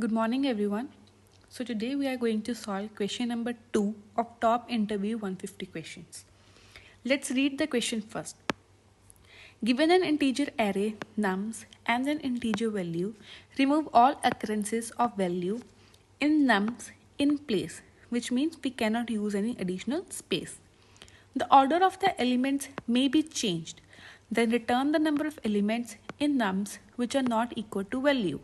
Good morning everyone. So today we are going to solve question number 2 of top interview 150 questions. Let's read the question first. Given an integer array nums and an integer value, remove all occurrences of value in nums in place, which means we cannot use any additional space. The order of the elements may be changed. Then return the number of elements in nums which are not equal to value.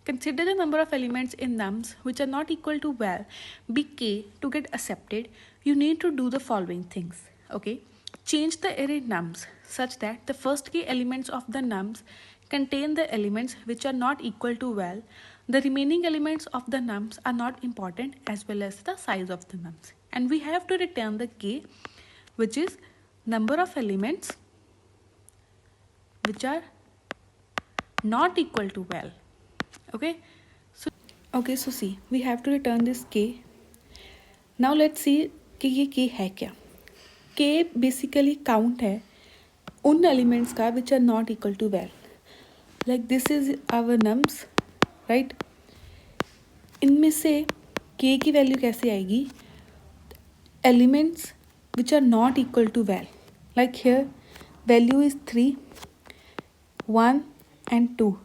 Consider the number of elements in nums which are not equal to val be k. To get accepted, you need to do the following things. Okay, change the array nums such that the first k elements of the nums contain the elements which are not equal to val. The remaining elements of the nums are not important as well as the size of the nums. And we have to return the k, which is number of elements which are not equal to val. Okay, so see, we have to return this k. Now let's see कि ये k है क्या. K basically count है उन elements का which are not equal to val. Like this is our nums, right? इनमें से k की value कैसे आएगी? Elements which are not equal to val. Like here, value is 3, 1 and 2.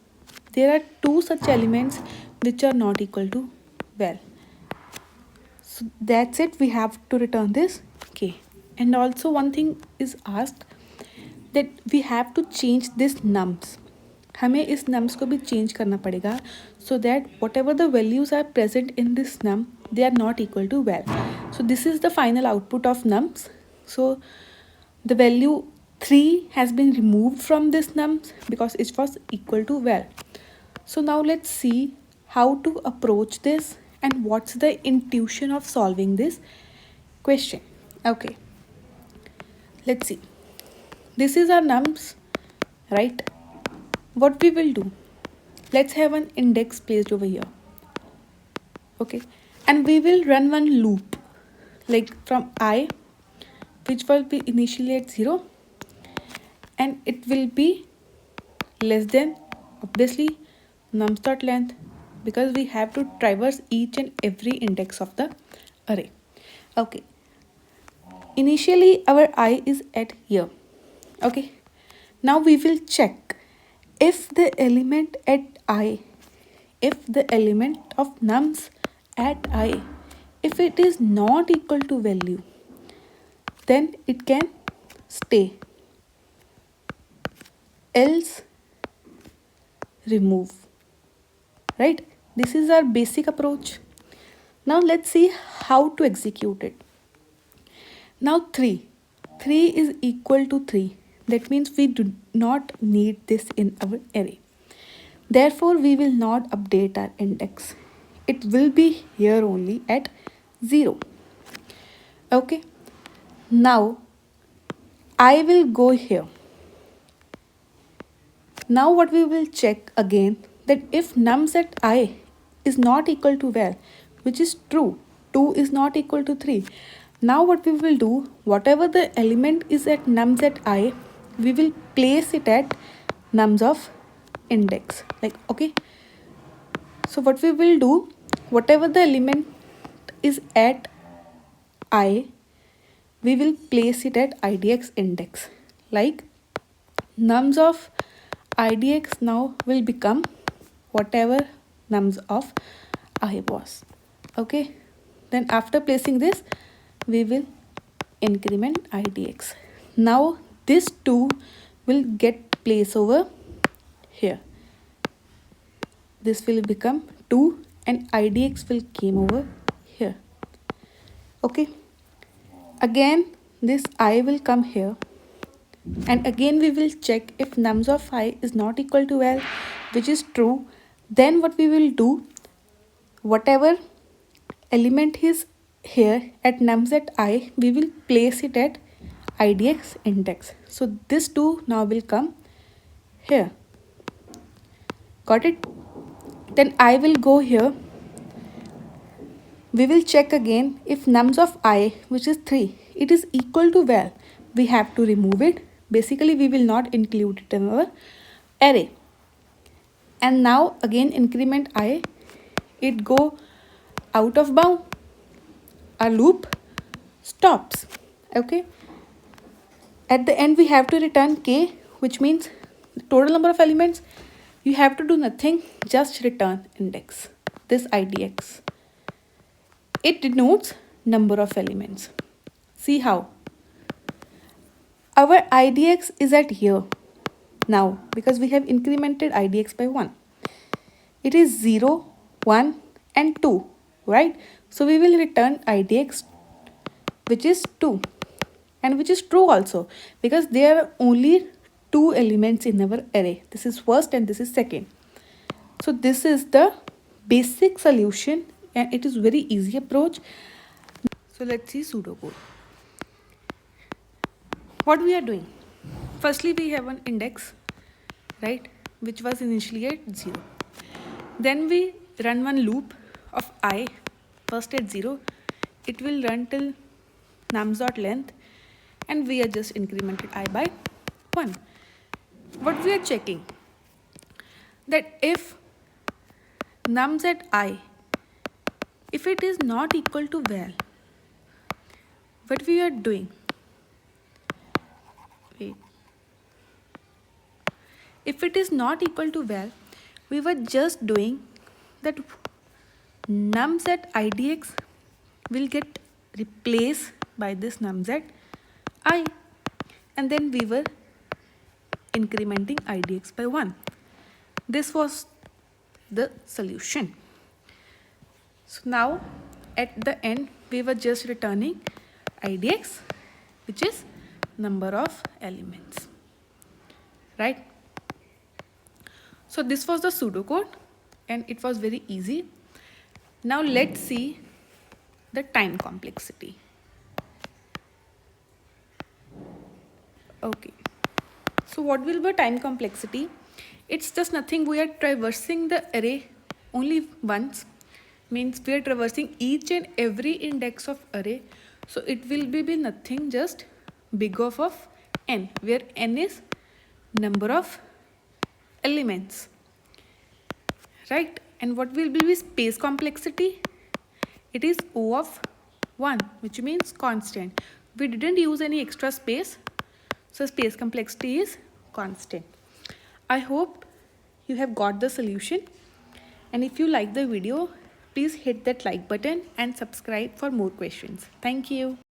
There are two such elements which are not equal to val. So that's it, we have to return this k. And also one thing is asked that we have to change this nums. हमें इस nums को भी change करना पड़ेगा so that whatever the values are present in this num, they are not equal to val. So this is the final output of nums. So the value 3 has been removed from this nums because it was equal to val. So now let's see how to approach this and what's the intuition of solving this question. Okay, let's see. This is our nums, right? What we will do, let's have an index placed over here. Okay, and we will run one loop like from I, which will be initially at 0, and it will be less than obviously nums.length, because we have to traverse each and every index of the array. Okay, initially our I is at here. Okay, now we will check if the element at I, if the element of nums at I, if it is not equal to value, then it can stay, else remove, right? This is our basic approach. Now let's see how to execute it. Now 3 is equal to 3. That means we do not need this in our array. Therefore, we will not update our index. It will be here only at 0. Okay. Now, I will go here. Now what we will check again, that if nums at I is not equal to val, which is true, 2 is not equal to 3. Now what we will do, whatever the element is at nums at I, we will place it at nums of index. Like, okay. So what we will do, whatever the element is at I, we will place it at idx index. Like nums of idx now will become whatever nums of I was. Okay. Then after placing this, we will increment idx. Now this 2 will get placed over here. This will become 2 and idx will came over here. Okay. Again this I will come here, and again we will check if nums of I is not equal to val, which is true. Then what we will do, whatever element is here at nums at I, we will place it at idx index. So this 2 now will come here. Got it? Then I will go here. We will check again if nums of I, which is 3, it is equal to val. We have to remove it. Basically, we will not include it in our array. And now again increment I it go out of bound, our loop stops. Okay, at the end we have to return k, which means the total number of elements. You have to do nothing, just return index, this idx. It denotes number of elements. See how our idx is at here now, because we have incremented idx by 1. It is 0, 1 and 2, right? So we will return idx which is 2, and which is true also, because there are only 2 elements in our array. This is first and this is second. So this is the basic solution, and it is very easy approach. So let's see pseudocode. What we are doing? Firstly, we have an index, right, which was initially at 0. Then we run one loop of I, first at 0. It will run till nums.length, and we are just incremented I by 1. What we are checking? That if nums at I, if it is not equal to val, what we are doing? Wait. If it is not equal to val, we were just doing that nums at idx will get replaced by this nums at I, and then we were incrementing idx by 1. This was the solution. So now at the end we were just returning idx, which is number of elements, right? So this was the pseudocode, and it was very easy. Now let's see the time complexity. Okay, so what will be time complexity? It's just nothing. We are traversing the array only once, means we are traversing each and every index of array. So it will be nothing, just big of n, where n is number of elements, right? And what will be space complexity? It is O of 1, which means constant. We didn't use any extra space, so space complexity is constant. I hope you have got the solution, and if you like the video, please hit that like button and subscribe for more questions. Thank you.